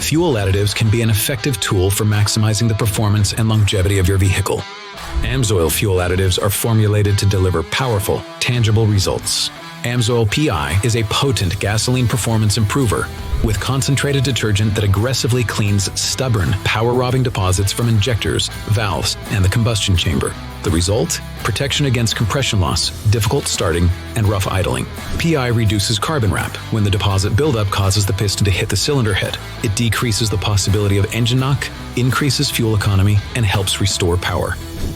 Fuel additives can be an effective tool for maximizing the performance and longevity of your vehicle. AMSOIL fuel additives are formulated to deliver powerful, tangible results. AMSOIL PI is a potent gasoline performance improver with concentrated detergent that aggressively cleans stubborn, power-robbing deposits from injectors, valves, and the combustion chamber. The result? Protection against compression loss, difficult starting, and rough idling. PI reduces carbon wrap when the deposit buildup causes the piston to hit the cylinder head. It decreases the possibility of engine knock, increases fuel economy, and helps restore power.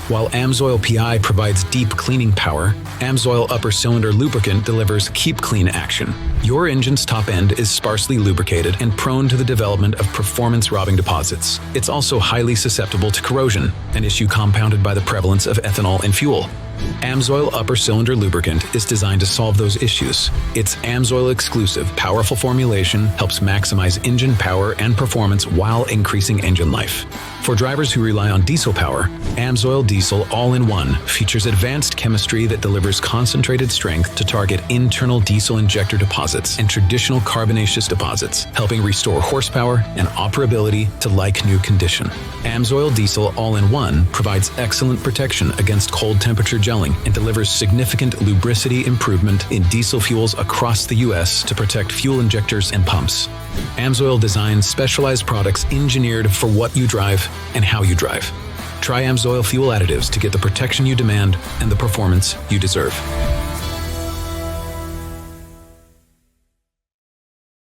While AMSOIL PI provides deep cleaning power, AMSOIL Upper Cylinder Lubricant delivers keep clean action. Your engine's top end is sparsely lubricated and prone to the development of performance-robbing deposits. It's also highly susceptible to corrosion, an issue compounded by the prevalence of ethanol in fuel. AMSOIL Upper Cylinder Lubricant is designed to solve those issues. Its AMSOIL exclusive, powerful formulation helps maximize engine power and performance while increasing engine life. For drivers who rely on diesel power, AMSOIL Diesel All-in-One features advanced chemistry that delivers concentrated strength to target internal diesel injector deposits and traditional carbonaceous deposits, helping restore horsepower and operability to like-new condition. AMSOIL Diesel All-in-One provides excellent protection against cold temperature gelling and delivers significant lubricity improvement in diesel fuels across the U.S. to protect fuel injectors and pumps. AMSOIL designs specialized products engineered for what you drive and how you drive. Try AMSOIL fuel additives to get the protection you demand and the performance you deserve.